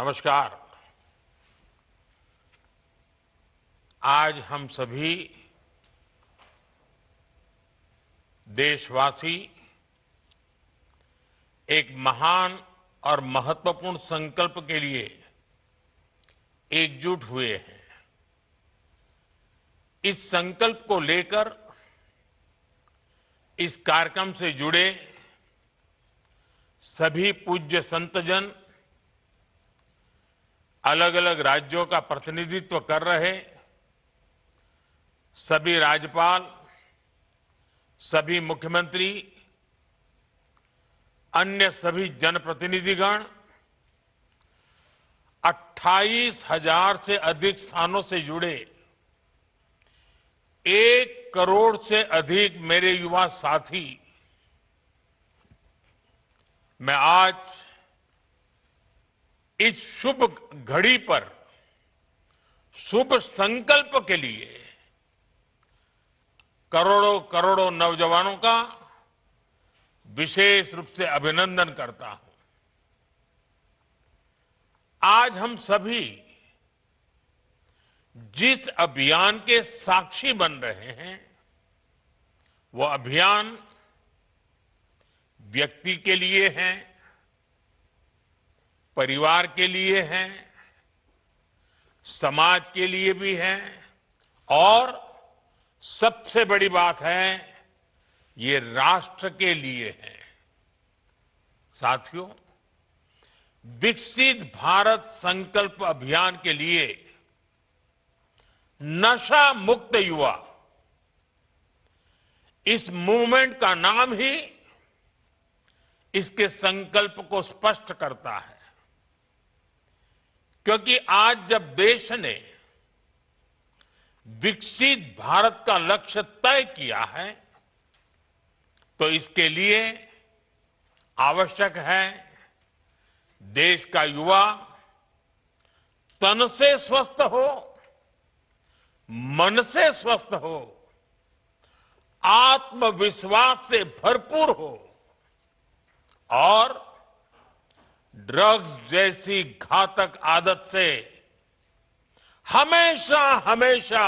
नमस्कार। आज हम सभी देशवासी एक महान और महत्वपूर्ण संकल्प के लिए एकजुट हुए हैं। इस संकल्प को लेकर इस कार्यक्रम से जुड़े सभी पूज्य संतजन, अलग अलग राज्यों का प्रतिनिधित्व कर रहे सभी राज्यपाल, सभी मुख्यमंत्री, अन्य सभी जनप्रतिनिधिगण, 28,000 से अधिक स्थानों से जुड़े 1 करोड़ से अधिक मेरे युवा साथी, मैं आज इस शुभ घड़ी पर शुभ संकल्प के लिए करोड़ों करोड़ों नौजवानों का विशेष रूप से अभिनंदन करता हूं। आज हम सभी जिस अभियान के साक्षी बन रहे हैं, वो अभियान व्यक्ति के लिए है, परिवार के लिए है, समाज के लिए भी है और सबसे बड़ी बात है, ये राष्ट्र के लिए है। साथियों, विकसित भारत संकल्प अभियान के लिए नशा मुक्त युवा, इस मूवमेंट का नाम ही इसके संकल्प को स्पष्ट करता है। क्योंकि आज जब देश ने विकसित भारत का लक्ष्य तय किया है, तो इसके लिए आवश्यक है देश का युवा तन से स्वस्थ हो, मन से स्वस्थ हो, आत्मविश्वास से भरपूर हो और ड्रग्स जैसी घातक आदत से हमेशा हमेशा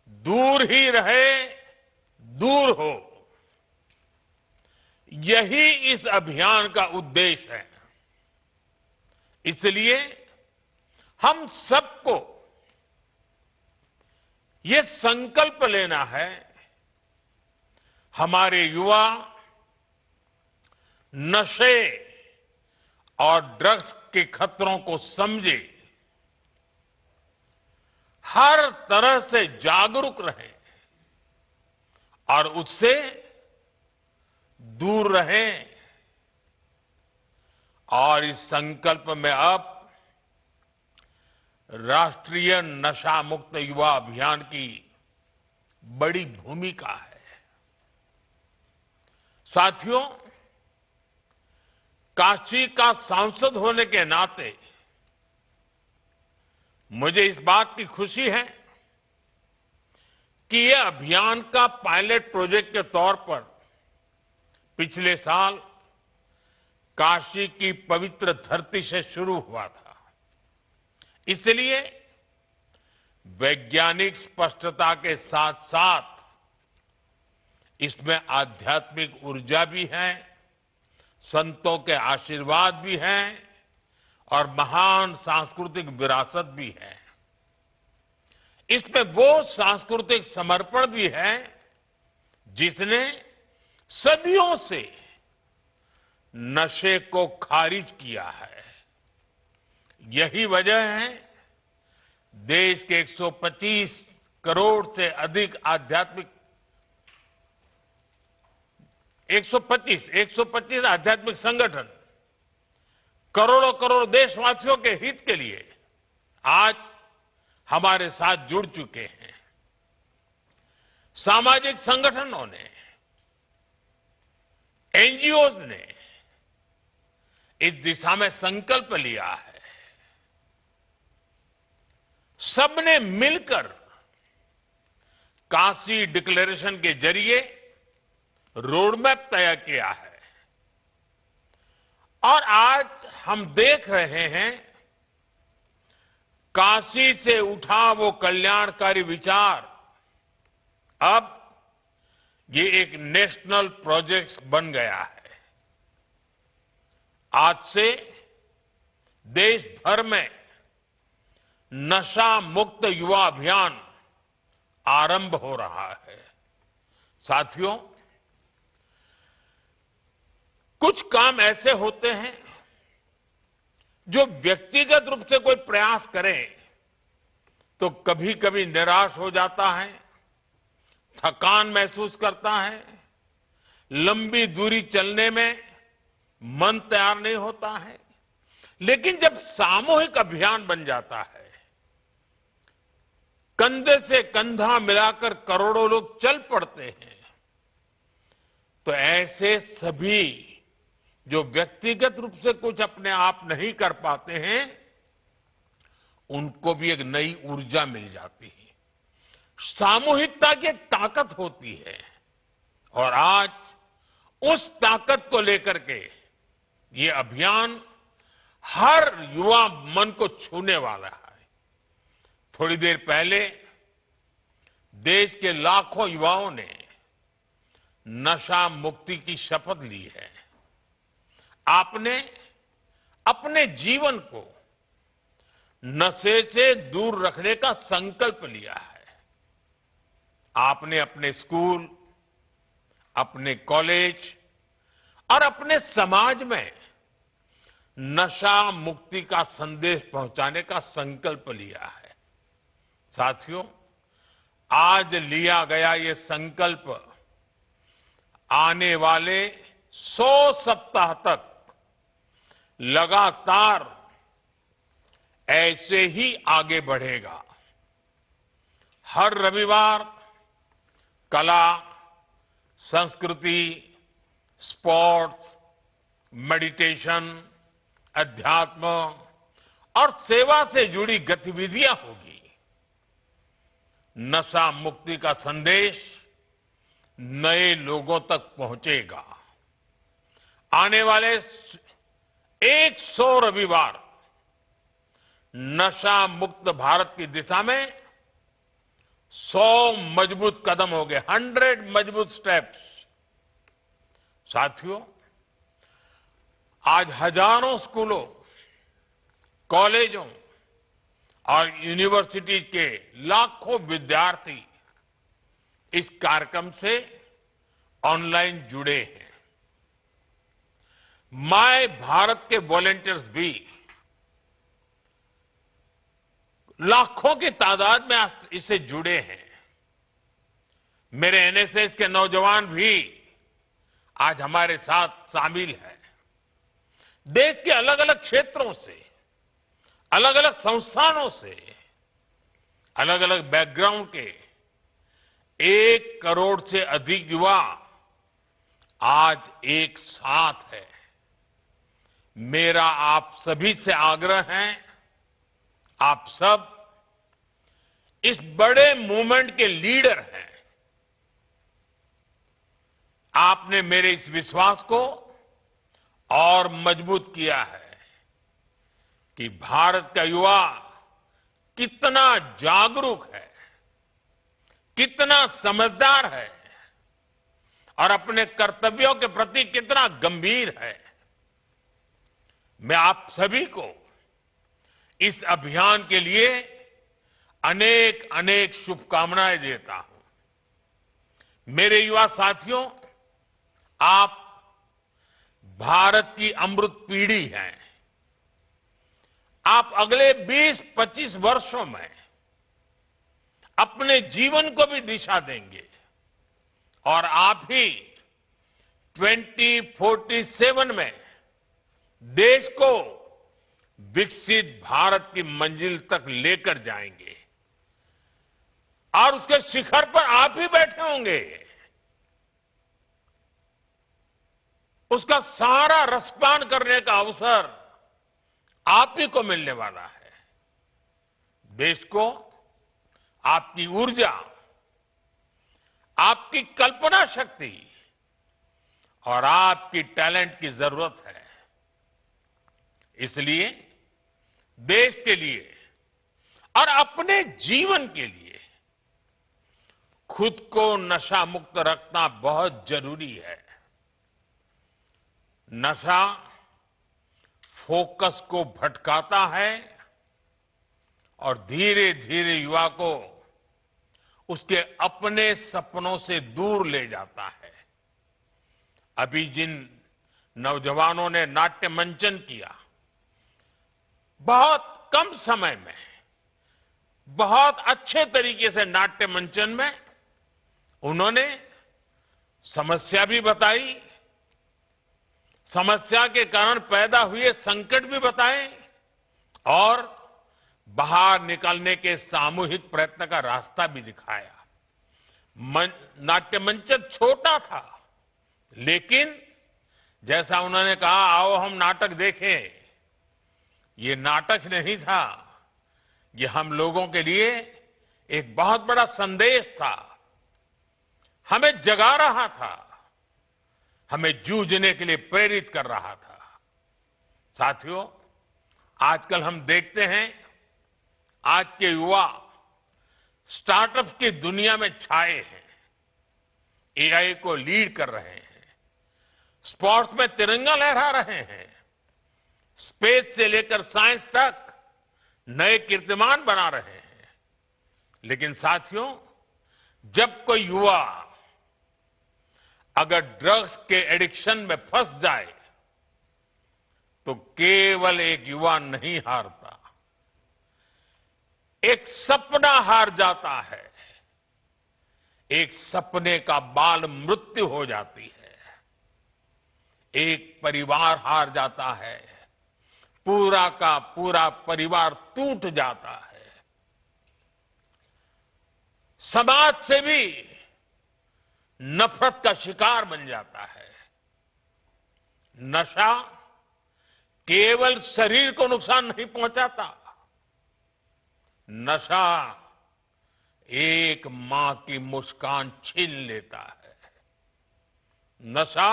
दूर ही रहे, दूर हो। यही इस अभियान का उद्देश्य है। इसलिए हम सबको ये संकल्प लेना है, हमारे युवा नशे और ड्रग्स के खतरों को समझे, हर तरह से जागरूक रहें और उससे दूर रहें। और इस संकल्प में अब राष्ट्रीय नशा मुक्त युवा अभियान की बड़ी भूमिका है। साथियों, काशी का सांसद होने के नाते मुझे इस बात की खुशी है कि यह अभियान का पायलट प्रोजेक्ट के तौर पर पिछले साल काशी की पवित्र धरती से शुरू हुआ था। इसलिए वैज्ञानिक स्पष्टता के साथ साथ इसमें आध्यात्मिक ऊर्जा भी है, संतों के आशीर्वाद भी हैं और महान सांस्कृतिक विरासत भी है। इसमें वो सांस्कृतिक समर्पण भी है जिसने सदियों से नशे को खारिज किया है। यही वजह है देश के 125 करोड़ से अधिक आध्यात्मिक 125 आध्यात्मिक संगठन करोड़ों करोड़ देशवासियों के हित के लिए आज हमारे साथ जुड़ चुके हैं। सामाजिक संगठनों ने, एनजीओज ने इस दिशा में संकल्प लिया है। सबने मिलकर काशी डिक्लेरेशन के जरिए रोड मैप तय किया है और आज हम देख रहे हैं काशी से उठा वो कल्याणकारी विचार अब ये एक नेशनल प्रोजेक्ट बन गया है। आज से देश भर में नशा मुक्त युवा अभियान आरंभ हो रहा है। साथियों, कुछ काम ऐसे होते हैं जो व्यक्तिगत रूप से कोई प्रयास करे तो कभी कभी निराश हो जाता है, थकान महसूस करता है, लंबी दूरी चलने में मन तैयार नहीं होता है। लेकिन जब सामूहिक अभियान बन जाता है, कंधे से कंधा मिलाकर करोड़ों लोग चल पड़ते हैं, तो ऐसे सभी जो व्यक्तिगत रूप से कुछ अपने आप नहीं कर पाते हैं, उनको भी एक नई ऊर्जा मिल जाती है। सामूहिकता की एक ताकत होती है और आज उस ताकत को लेकर के ये अभियान हर युवा मन को छूने वाला है। थोड़ी देर पहले देश के लाखों युवाओं ने नशा मुक्ति की शपथ ली है। आपने अपने जीवन को नशे से दूर रखने का संकल्प लिया है। आपने अपने स्कूल, अपने कॉलेज और अपने समाज में नशा मुक्ति का संदेश पहुंचाने का संकल्प लिया है। साथियों, आज लिया गया ये संकल्प आने वाले 100 सप्ताह तक लगातार ऐसे ही आगे बढ़ेगा। हर रविवार कला, संस्कृति, स्पोर्ट्स, मेडिटेशन, अध्यात्म और सेवा से जुड़ी गतिविधियां होगी। नशा मुक्ति का संदेश नए लोगों तक पहुंचेगा। आने वाले 100 रविवार नशा मुक्त भारत की दिशा में 100 मजबूत कदम हो गए, 100 मजबूत स्टेप्स। साथियों, आज हजारों स्कूलों, कॉलेजों और यूनिवर्सिटी के लाखों विद्यार्थी इस कार्यक्रम से ऑनलाइन जुड़े हैं। माय भारत के वॉलंटियर्स भी लाखों की तादाद में इससे जुड़े हैं। मेरे एनएसएस के नौजवान भी आज हमारे साथ शामिल हैं। देश के अलग अलग क्षेत्रों से, अलग अलग संस्थानों से, अलग अलग बैकग्राउंड के 1 करोड़ से अधिक युवा आज एक साथ है। मेरा आप सभी से आग्रह है, आप सब इस बड़े मूवमेंट के लीडर हैं। आपने मेरे इस विश्वास को और मजबूत किया है कि भारत का युवा कितना जागरूक है, कितना समझदार है और अपने कर्तव्यों के प्रति कितना गंभीर है। मैं आप सभी को इस अभियान के लिए अनेक अनेक शुभकामनाएं देता हूं। मेरे युवा साथियों, आप भारत की अमृत पीढ़ी हैं। आप अगले 20-25 वर्षों में अपने जीवन को भी दिशा देंगे और आप ही 2047 में देश को विकसित भारत की मंजिल तक लेकर जाएंगे और उसके शिखर पर आप ही बैठे होंगे। उसका सारा रसपान करने का अवसर आप ही को मिलने वाला है। देश को आपकी ऊर्जा, आपकी कल्पना शक्ति और आपकी टैलेंट की जरूरत है। इसलिए देश के लिए और अपने जीवन के लिए खुद को नशा मुक्त रखना बहुत जरूरी है। नशा फोकस को भटकाता है और धीरे धीरे युवा को उसके अपने सपनों से दूर ले जाता है। अभी जिन नौजवानों ने नाट्य मंचन किया, बहुत कम समय में बहुत अच्छे तरीके से नाट्य मंचन में उन्होंने समस्या भी बताई, समस्या के कारण पैदा हुए संकट भी बताए और बाहर निकलने के सामूहिक प्रयत्न का रास्ता भी दिखाया। नाट्य मंचन छोटा था, लेकिन जैसा उन्होंने कहा, आओ हम नाटक देखें, ये नाटक नहीं था, ये हम लोगों के लिए एक बहुत बड़ा संदेश था, हमें जगा रहा था, हमें जूझने के लिए प्रेरित कर रहा था। साथियों, आजकल हम देखते हैं आज के युवा स्टार्टअप्स की दुनिया में छाए हैं, एआई को लीड कर रहे हैं, स्पोर्ट्स में तिरंगा लहरा रहे हैं, स्पेस से लेकर साइंस तक नए कीर्तिमान बना रहे हैं। लेकिन साथियों, जब कोई युवा अगर ड्रग्स के एडिक्शन में फंस जाए तो केवल एक युवा नहीं हारता, एक सपना हार जाता है, एक सपने का बाल मृत्यु हो जाती है, एक परिवार हार जाता है, पूरा का पूरा परिवार टूट जाता है, समाज से भी नफरत का शिकार बन जाता है। नशा केवल शरीर को नुकसान नहीं पहुंचाता, नशा एक मां की मुस्कान छीन लेता है, नशा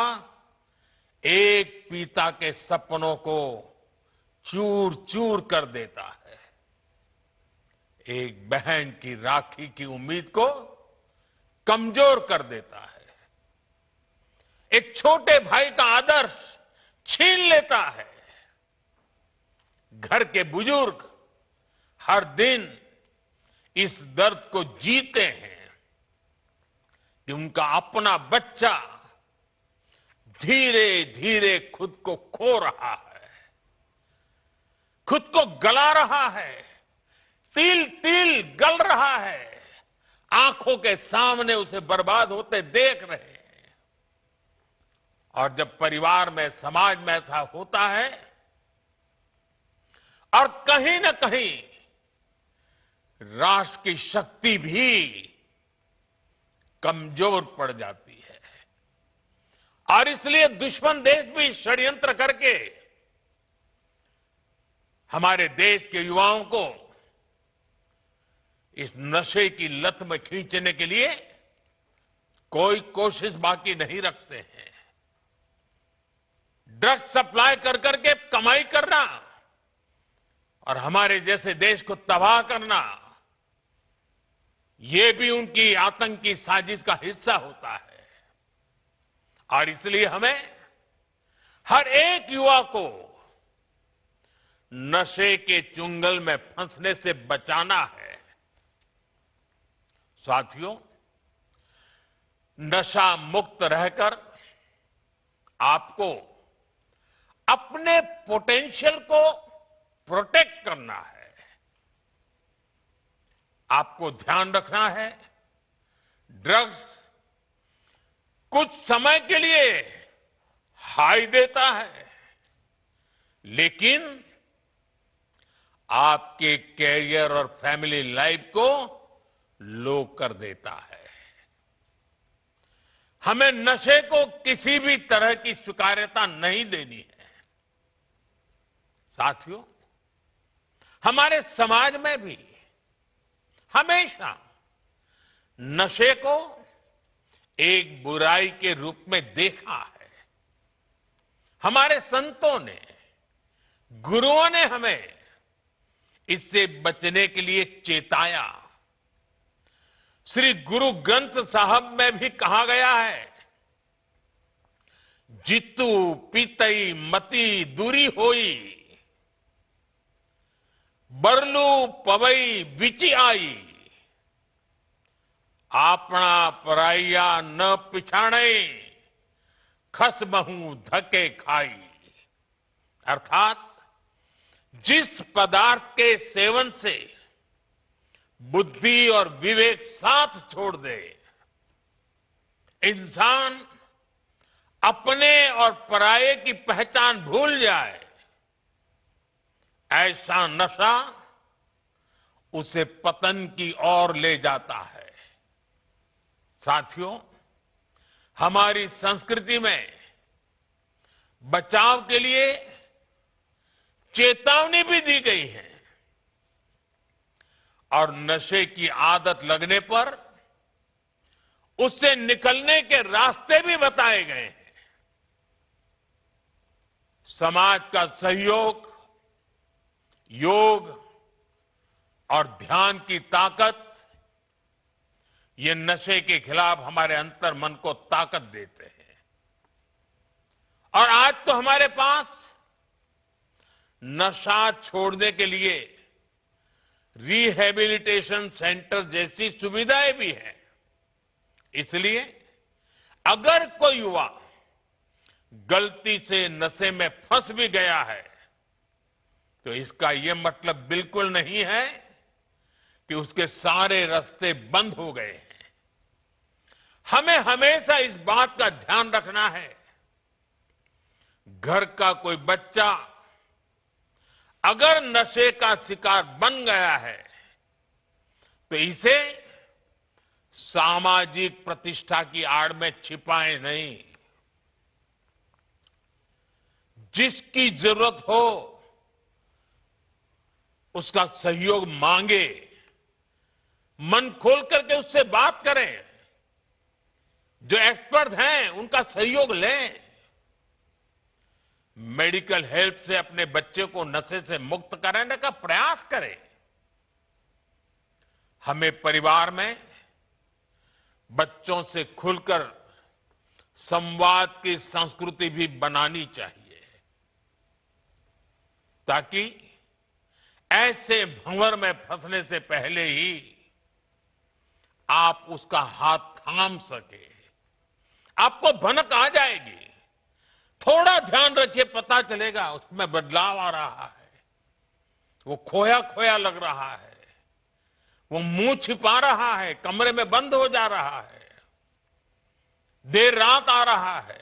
एक पिता के सपनों को चूर चूर कर देता है, एक बहन की राखी की उम्मीद को कमजोर कर देता है, एक छोटे भाई का आदर्श छीन लेता है। घर के बुजुर्ग हर दिन इस दर्द को जीते हैं कि उनका अपना बच्चा धीरे धीरे खुद को खो रहा है, खुद को गला रहा है, तिल तिल गल रहा है, आंखों के सामने उसे बर्बाद होते देख रहे हैं। और जब परिवार में, समाज में ऐसा होता है और कहीं ना कहीं राष्ट्र की शक्ति भी कमजोर पड़ जाती है और इसलिए दुश्मन देश भी षड्यंत्र करके हमारे देश के युवाओं को इस नशे की लत में खींचने के लिए कोई कोशिश बाकी नहीं रखते हैं। ड्रग्स सप्लाई कर करके कमाई करना और हमारे जैसे देश को तबाह करना, ये भी उनकी आतंकी साजिश का हिस्सा होता है। और इसलिए हमें हर एक युवा को नशे के चुंगल में फंसने से बचाना है। साथियों, नशा मुक्त रहकर आपको अपने पोटेंशियल को प्रोटेक्ट करना है। आपको ध्यान रखना है, ड्रग्स कुछ समय के लिए हाई देता है, लेकिन आपके कैरियर और फैमिली लाइफ को लो कर देता है। हमें नशे को किसी भी तरह की स्वीकार्यता नहीं देनी है। साथियों, हमारे समाज में भी हमेशा नशे को एक बुराई के रूप में देखा है। हमारे संतों ने गुरुओं ने हमें इससे बचने के लिए चेताया। श्री गुरु ग्रंथ साहब में भी कहा गया है, जितु पीतई मति दूरी होई, बरलू पवई विचि आई, आपना पराइया न पिछाणे, खस महू धके खाई। अर्थात जिस पदार्थ के सेवन से बुद्धि और विवेक साथ छोड़ दे, इंसान अपने और पराये की पहचान भूल जाए, ऐसा नशा उसे पतन की ओर ले जाता है। साथियों, हमारी संस्कृति में बचाव के लिए चेतावनी भी दी गई है और नशे की आदत लगने पर उससे निकलने के रास्ते भी बताए गए हैं। समाज का सहयोग, योग और ध्यान की ताकत, ये नशे के खिलाफ हमारे अंतर मन को ताकत देते हैं। और आज तो हमारे पास नशा छोड़ने के लिए रिहैबिलिटेशन सेंटर जैसी सुविधाएं भी हैं। इसलिए अगर कोई युवा गलती से नशे में फंस भी गया है, तो इसका यह मतलब बिल्कुल नहीं है कि उसके सारे रास्ते बंद हो गए हैं। हमें हमेशा इस बात का ध्यान रखना है, घर का कोई बच्चा अगर नशे का शिकार बन गया है, तो इसे सामाजिक प्रतिष्ठा की आड़ में छिपाए नहीं। जिसकी जरूरत हो उसका सहयोग मांगे, मन खोल करके उससे बात करें, जो एक्सपर्ट हैं उनका सहयोग लें, मेडिकल हेल्प से अपने बच्चे को नशे से मुक्त कराने का प्रयास करें। हमें परिवार में बच्चों से खुलकर संवाद की संस्कृति भी बनानी चाहिए, ताकि ऐसे भंवर में फंसने से पहले ही आप उसका हाथ थाम सके। आपको भनक आ जाएगी, थोड़ा ध्यान रखिए, पता चलेगा उसमें बदलाव आ रहा है, वो खोया खोया लग रहा है, वो मुंह छिपा रहा है, कमरे में बंद हो जा रहा है, देर रात आ रहा है,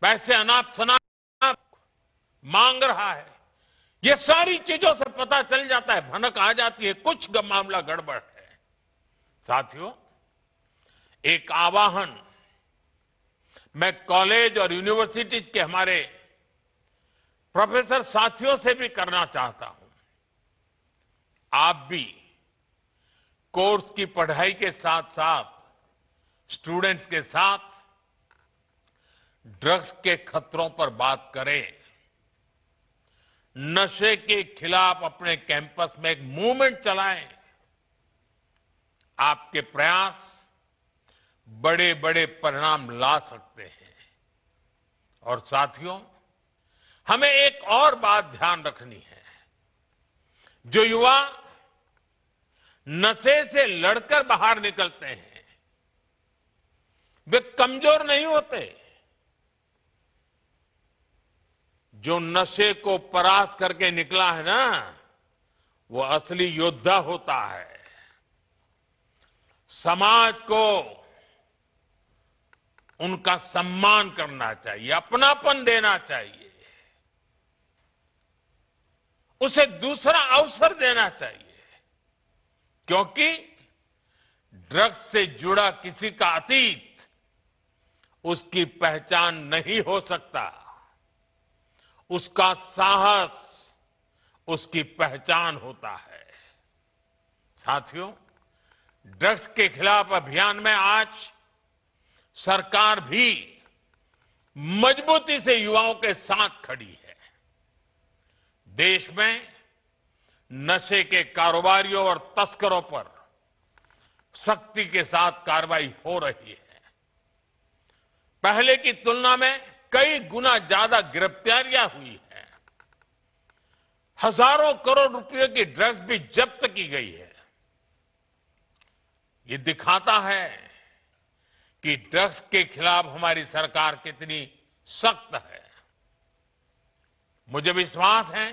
पैसे अनाप शनाप मांग रहा है। ये सारी चीजों से पता चल जाता है, भनक आ जाती है, कुछ मामला गड़बड़ है। साथियों, एक आवाहन मैं कॉलेज और यूनिवर्सिटी के हमारे प्रोफेसर साथियों से भी करना चाहता हूं। आप भी कोर्स की पढ़ाई के साथ साथ स्टूडेंट्स के साथ ड्रग्स के खतरों पर बात करें। नशे के खिलाफ अपने कैंपस में एक मूवमेंट चलाएं। आपके प्रयास बड़े बड़े परिणाम ला सकते हैं। और साथियों, हमें एक और बात ध्यान रखनी है, जो युवा नशे से लड़कर बाहर निकलते हैं, वे कमजोर नहीं होते। जो नशे को परास्त करके निकला है ना, वो असली योद्धा होता है। समाज को उनका सम्मान करना चाहिए, अपनापन देना चाहिए, उसे दूसरा अवसर देना चाहिए, क्योंकि ड्रग्स से जुड़ा किसी का अतीत उसकी पहचान नहीं हो सकता, उसका साहस उसकी पहचान होता है। साथियों, ड्रग्स के खिलाफ अभियान में आज सरकार भी मजबूती से युवाओं के साथ खड़ी है। देश में नशे के कारोबारियों और तस्करों पर सख्ती के साथ कार्रवाई हो रही है। पहले की तुलना में कई गुना ज्यादा गिरफ्तारियां हुई है। हजारों करोड़ रुपए की ड्रग्स भी जब्त की गई है। ये दिखाता है कि ड्रग्स के खिलाफ हमारी सरकार कितनी सख्त है। मुझे विश्वास है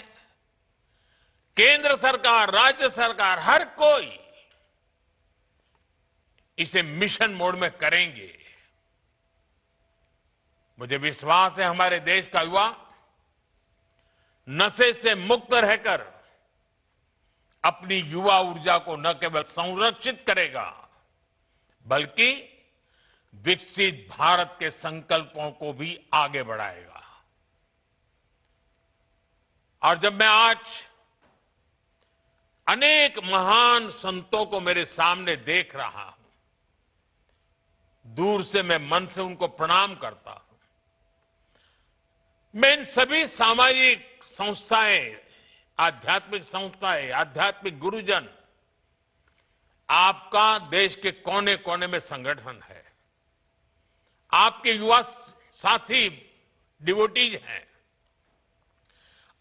केंद्र सरकार, राज्य सरकार, हर कोई इसे मिशन मोड में करेंगे। मुझे विश्वास है हमारे देश का युवा नशे से मुक्त रहकर अपनी युवा ऊर्जा को न केवल संरक्षित करेगा बल्कि विकसित भारत के संकल्पों को भी आगे बढ़ाएगा। और जब मैं आज अनेक महान संतों को मेरे सामने देख रहा हूं, दूर से मैं मन से उनको प्रणाम करता हूं। मैं इन सभी सामाजिक संस्थाएं, आध्यात्मिक संस्थाएं, आध्यात्मिक गुरुजन, आपका देश के कोने कोने में संगठन है, आपके युवा साथी डिवोटीज हैं।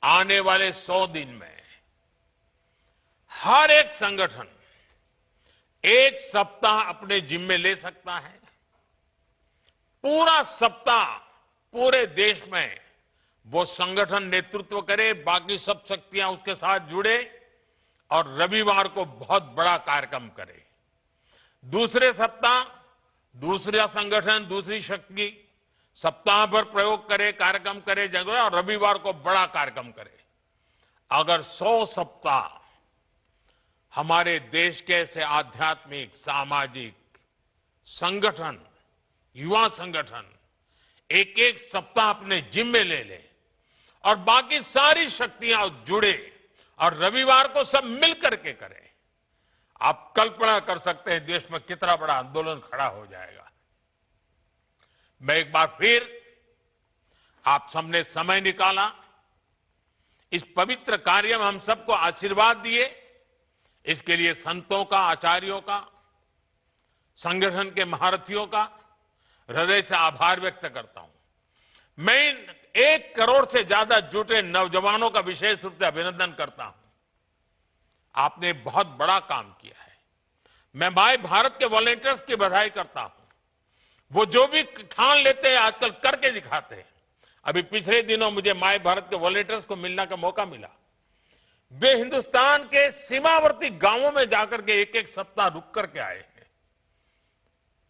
आने वाले 100 दिन में हर एक संगठन एक सप्ताह अपने जिम्मे ले सकता है। पूरा सप्ताह पूरे देश में वो संगठन नेतृत्व करे, बाकी सब शक्तियां उसके साथ जुड़े और रविवार को बहुत बड़ा कार्यक्रम करे। दूसरे सप्ताह दूसरा संगठन, दूसरी शक्ति सप्ताह भर प्रयोग करे, कार्यक्रम करे, जगह, और रविवार को बड़ा कार्यक्रम करे। अगर 100 सप्ताह हमारे देश के ऐसे आध्यात्मिक, सामाजिक संगठन, युवा संगठन एक एक सप्ताह अपने जिम्मे ले ले और बाकी सारी शक्तियां जुड़े और रविवार को सब मिलकर के करें, आप कल्पना कर सकते हैं देश में कितना बड़ा आंदोलन खड़ा हो जाएगा। मैं एक बार फिर आप सबने समय निकाला, इस पवित्र कार्य में हम सबको आशीर्वाद दिए, इसके लिए संतों का, आचार्यों का, संगठन के महारथियों का हृदय से आभार व्यक्त करता हूं। मैं 1 करोड़ से ज्यादा जुटे नौजवानों का विशेष रूप से अभिनंदन करता हूं। आपने बहुत बड़ा काम किया है। मैं माय भारत के वॉलंटियर्स की बधाई करता हूं। वो जो भी ठान लेते हैं आजकल करके दिखाते हैं। अभी पिछले दिनों मुझे माय भारत के वॉलंटियर्स को मिलने का मौका मिला। वे हिंदुस्तान के सीमावर्ती गांवों में जाकर के एक एक सप्ताह रुक करके आए हैं,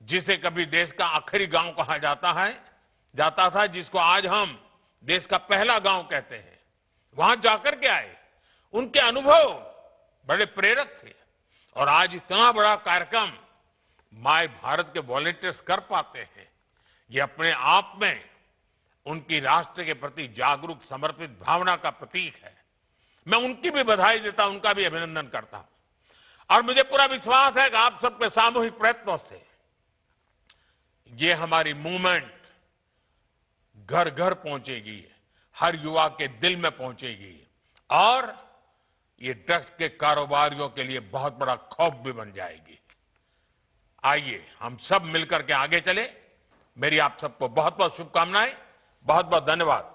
जिसे कभी देश का आखिरी गांव कहा जाता था, जिसको आज हम देश का पहला गांव कहते हैं। वहां जाकर के आए, उनके अनुभव बड़े प्रेरक थे और आज इतना बड़ा कार्यक्रम माय भारत के वॉलंटियर्स कर पाते हैं। ये अपने आप में उनकी राष्ट्र के प्रति जागरूक, समर्पित भावना का प्रतीक है। मैं उनकी भी बधाई देता हूं, उनका भी अभिनंदन करता हूं। और मुझे पूरा विश्वास है कि आप सबके सामूहिक प्रयत्नों से ये हमारी मूवमेंट घर घर पहुंचेगी, हर युवा के दिल में पहुंचेगी और ये ड्रग्स के कारोबारियों के लिए बहुत बड़ा खौफ भी बन जाएगी। आइए हम सब मिलकर के आगे चले। मेरी आप सबको बहुत बहुत शुभकामनाएं, बहुत बहुत धन्यवाद।